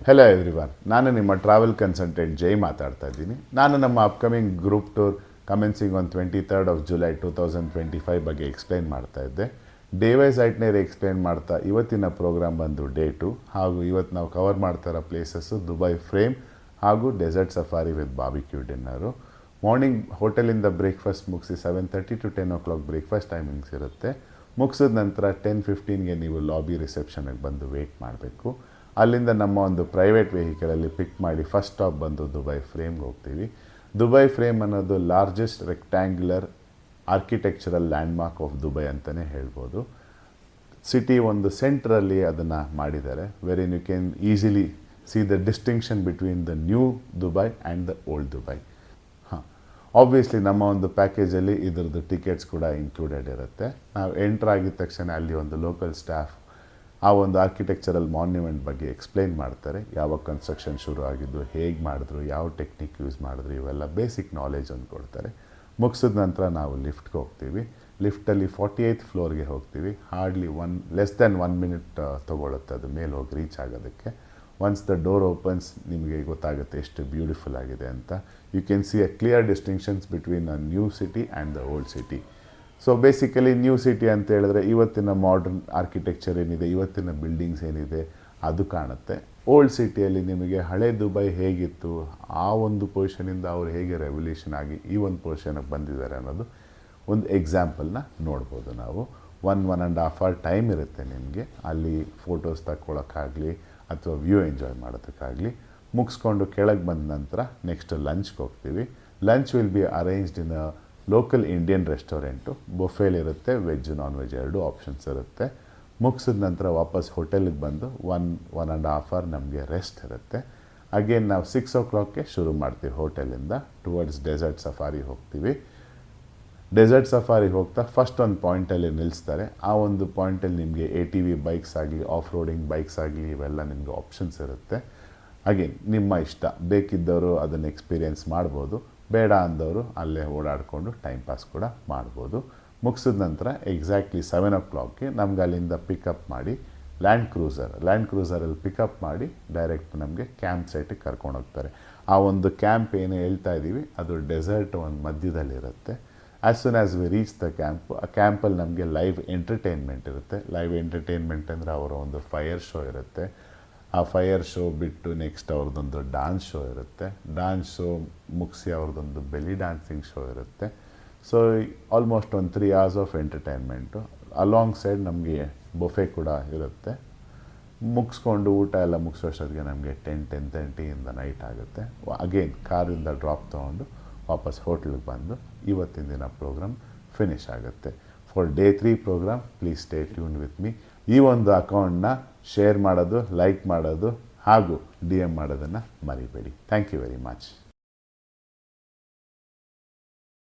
Hello everyone, ನಾನು ನಿಮ್ಮ travel consultant ಜೈ ಮಾತಾಡ್ತಾ ಇದ್ದೀನಿ. ನಾನು ನಮ್ಮ upcoming group tour commencing on 23rd of July 2025 ಬಗ್ಗೆ ಎಕ್ಸ್ಪ್ಲೈನ್ ಮಾಡ್ತಾ ಇದ್ದೆ. ಡೇ ವೈಸ್ ಐಟ್ನೇರಿ ಎಕ್ಸ್ಪ್ಲೈನ್ ಮಾಡ್ತಾ ಇವತ್ತಿನ ಪ್ರೋಗ್ರಾಮ್ ಬಂದು ಡೇ 2 ಹಾಗೂ ಇವತ್ತು ನಾವು ಕವರ್ ಮಾಡ್ತಾ ಇರೋ ಪ್ಲೇಸಸ್ಸು ದುಬೈ ಫ್ರೇಮ್ ಹಾಗೂ desert safari with barbecue dinner. Morning ಹೋಟೆಲಿಂದ ಬ್ರೇಕ್ಫಾಸ್ಟ್ ಮುಗಿಸಿ 7:30 to 10 o'clock ಬ್ರೇಕ್ಫಾಸ್ಟ್ ಟೈಮಿಂಗ್ಸ್ ಇರುತ್ತೆ. ಮುಗಿಸಿದ ನಂತರ 10:15ಗೆ ನೀವು ಲಾಬಿ ರಿಸೆಪ್ಷನ್ಗೆ ಬಂದು ವೆಯ್ಟ್ ಮಾಡಬೇಕು. ಅಲ್ಲಿಂದ ನಮ್ಮ ಒಂದು ಪ್ರೈವೇಟ್ ವೆಹಿಕಲಲ್ಲಿ ಪಿಕ್ ಮಾಡಿ ಫಸ್ಟ್ ಸ್ಟಾಪ್ ಬಂದು ದುಬೈ ಫ್ರೇಮ್ಗೆ ಹೋಗ್ತೀವಿ. ದುಬೈ ಫ್ರೇಮ್ ಅನ್ನೋದು largest rectangular architectural landmark of Dubai ಅಂತಲೇ ಹೇಳ್ಬೋದು. ಸಿಟಿ ಒಂದು ಸೆಂಟ್ರಲ್ಲಿ ಅದನ್ನು ಮಾಡಿದ್ದಾರೆ, wherein you can easily see the distinction between the new Dubai and the old Dubai. Obviously ನಮ್ಮ ಒಂದು ಪ್ಯಾಕೇಜಲ್ಲಿ ಇದರದ್ದು ಟಿಕೆಟ್ಸ್ ಕೂಡ ಇನ್ಕ್ಲೂಡೆಡ್ ಇರುತ್ತೆ. ನಾವು ಎಂಟ್ರ್ ಆಗಿದ ತಕ್ಷಣ ಅಲ್ಲಿ ಒಂದು ಲೋಕಲ್ ಸ್ಟಾಫ್ ಆ ಒಂದು ಆರ್ಕಿಟೆಕ್ಚರಲ್ ಮಾನ್ಯುಮೆಂಟ್ ಬಗ್ಗೆ ಎಕ್ಸ್ಪ್ಲೈನ್ ಮಾಡ್ತಾರೆ. ಯಾವಾಗ ಕನ್ಸ್ಟ್ರಕ್ಷನ್ ಶುರು ಆಗಿದ್ದು, ಹೇಗೆ ಮಾಡಿದ್ರು, ಯಾವ ಟೆಕ್ನಿಕ್ ಯೂಸ್ ಮಾಡಿದ್ರು, ಇವೆಲ್ಲ ಬೇಸಿಕ್ ನಾಲೆಜ್ ಒಂದು ಕೊಡ್ತಾರೆ. ಮುಗಿಸಿದ ನಂತರ ನಾವು ಲಿಫ್ಟ್ಗೆ ಹೋಗ್ತೀವಿ. ಲಿಫ್ಟಲ್ಲಿ 48th ಫ್ಲೋರ್ಗೆ ಹೋಗ್ತೀವಿ. ಹಾರ್ಡ್ಲಿ ಲೆಸ್ ದ್ಯಾನ್ 1 minute ತೊಗೊಳುತ್ತೆ ಅದು ಮೇಲೆ ಹೋಗಿ ರೀಚ್ ಆಗೋದಕ್ಕೆ. ಒನ್ಸ್ ದ ಡೋರ್ ಓಪನ್ಸ್ ನಿಮಗೆ ಗೊತ್ತಾಗುತ್ತೆ ಎಷ್ಟು ಬ್ಯೂಟಿಫುಲ್ ಆಗಿದೆ ಅಂತ. You can see a clear distinctions between a new city and the old city. So basically new city ಅಂತ ಹೇಳಿದ್ರೆ ಇವತ್ತಿನ ಮಾಡ್ರನ್ ಆರ್ಕಿಟೆಕ್ಚರ್ ಏನಿದೆ, ಇವತ್ತಿನ ಬಿಲ್ಡಿಂಗ್ಸ್ ಏನಿದೆ ಅದು ಕಾಣುತ್ತೆ. ಓಲ್ಡ್ ಸಿಟಿಯಲ್ಲಿ ನಿಮಗೆ ಹಳೆ ದುಬೈ ಹೇಗಿತ್ತು, ಆ ಒಂದು ಪೊಸಿಷನಿಂದ ಅವರು ಹೇಗೆ ರೆವಲ್ಯೂಷನ್ ಆಗಿ ಈ ಒಂದು ಪೊಸಿಷನ್ಗೆ ಬಂದಿದ್ದಾರೆ ಅನ್ನೋದು ಒಂದು ಎಕ್ಸಾಂಪಲ್ನ ನೋಡ್ಬೋದು ನಾವು. 1.5 hour ಟೈಮ್ ಇರುತ್ತೆ ನಿಮಗೆ ಅಲ್ಲಿ ಫೋಟೋಸ್ ತಗೊಳ್ಳೋಕ್ಕಾಗಲಿ ಅಥವಾ ವ್ಯೂ ಎಂಜಾಯ್ ಮಾಡೋದಕ್ಕಾಗಲಿ. ಮುಗಿಸ್ಕೊಂಡು ಕೆಳಗೆ ಬಂದ ನಂತರ ನೆಕ್ಸ್ಟ್ ಲಂಚ್ಗೆ ಹೋಗ್ತೀವಿ. Lunch will be arranged in a local Indian restaurant. ಬೊಫೆಲಿರುತ್ತೆ, ವೆಜ್ ನಾನ್ ವೆಜ್ 2 ಆಪ್ಷನ್ಸ್ ಇರುತ್ತೆ. ಮುಗಿಸಿದ ನಂತರ ವಾಪಸ್ ಹೋಟೆಲಿಗೆ ಬಂದು 1.5 hour ನಮಗೆ ರೆಸ್ಟ್ ಇರುತ್ತೆ. ಅಗೇನ್ ನಾವು 6 o'clockಗೆ ಶುರು ಮಾಡ್ತೀವಿ ಹೋಟೆಲಿಂದ. ಟುವರ್ಡ್ಸ್ ಡೆಸರ್ಟ್ ಸಫಾರಿ ಹೋಗ್ತೀವಿ. ಡೆಸರ್ಟ್ ಸಫಾರಿಗೆ ಹೋಗ್ತಾ ಫಸ್ಟ್ ಒಂದು ಪಾಯಿಂಟಲ್ಲಿ ನಿಲ್ಲಿಸ್ತಾರೆ. ಆ ಒಂದು ಪಾಯಿಂಟಲ್ಲಿ ನಿಮಗೆ ATV ಬೈಕ್ಸ್ ಆಗಲಿ, ಆಫ್ ರೋಡಿಂಗ್ ಬೈಕ್ಸ್ ಆಗಲಿ ಇವೆಲ್ಲ ನಿಮಗೆ ಆಪ್ಷನ್ಸ್ ಇರುತ್ತೆ. ಅಗೇನ್ ನಿಮ್ಮ ಇಷ್ಟ, ಬೇಕಿದ್ದವರು ಅದನ್ನು ಎಕ್ಸ್ಪೀರಿಯೆನ್ಸ್ ಮಾಡ್ಬೋದು, ಬೇಡ ಅಂದವರು ಅಲ್ಲೇ ಓಡಾಡಿಕೊಂಡು ಟೈಮ್ ಪಾಸ್ ಕೂಡ ಮಾಡ್ಬೋದು. ಮುಗಿಸಿದ ನಂತರ ಎಕ್ಸಾಕ್ಟ್ಲಿ 7 o'clockಗೆ ನಮ್ಗೆ ಅಲ್ಲಿಂದ ಪಿಕಪ್ ಮಾಡಿ ಲ್ಯಾಂಡ್ ಕ್ರೂಸರಲ್ಲಿ ಪಿಕಪ್ ಮಾಡಿ ಡೈರೆಕ್ಟ್ ನಮಗೆ ಕ್ಯಾಂಪ್ ಸೈಟಿಗೆ ಕರ್ಕೊಂಡು ಹೋಗ್ತಾರೆ. ಆ ಒಂದು ಕ್ಯಾಂಪ್ ಏನು ಹೇಳ್ತಾ ಇದ್ದೀವಿ ಅದು ಡೆಸರ್ಟ್ ಒಂದು ಮಧ್ಯದಲ್ಲಿರುತ್ತೆ. As soon as we reach the camp, ಆ ಕ್ಯಾಂಪಲ್ಲಿ ನಮಗೆ ಲೈವ್ ಎಂಟರ್ಟೈನ್ಮೆಂಟ್ ಇರುತ್ತೆ. ಲೈವ್ ಎಂಟರ್ಟೈನ್ಮೆಂಟ್ ಅಂದರೆ ಅವರ ಒಂದು ಫೈರ್ ಶೋ ಇರುತ್ತೆ. ಆ ಫೈರ್ ಶೋ ಬಿಟ್ಟು ನೆಕ್ಸ್ಟ್ ಅವ್ರದ್ದೊಂದು ಡಾನ್ಸ್ ಶೋ ಇರುತ್ತೆ. ಡಾನ್ಸ್ ಶೋ ಮುಗಿಸಿ ಅವ್ರದ್ದೊಂದು ಬೆಲಿ ಡ್ಯಾನ್ಸಿಂಗ್ ಶೋ ಇರುತ್ತೆ. ಸೊ ಆಲ್ಮೋಸ್ಟ್ ಒಂದು 3 hours of entertainment. Alongside ನಮಗೆ ಬೊಫೆ ಕೂಡ ಇರುತ್ತೆ. ಮುಗಿಸ್ಕೊಂಡು ಊಟ ಎಲ್ಲ ಮುಗಿಸೋಷ್ಟೊತ್ತಿಗೆ ನಮಗೆ 10:30 ನೈಟ್ ಆಗುತ್ತೆ. ಅಗೇನ್ ಕಾರಿಂದ ಡ್ರಾಪ್ ತೊಗೊಂಡು ವಾಪಸ್ ಹೋಟ್ಲಿಗೆ ಬಂದು ಇವತ್ತಿನ ದಿನ ಪ್ರೋಗ್ರಾಮ್ ಫಿನಿಷ್ ಆಗುತ್ತೆ. For day 3 programme please stay tune with me. ಈ ಒಂದು ಅಕೌಂಟ್ನ ಶೇರ್ ಮಾಡೋದು, ಲೈಕ್ ಮಾಡೋದು ಹಾಗೂ DM ಮಾಡೋದನ್ನು ಮರಿಬೇಡಿ. Thank you very much.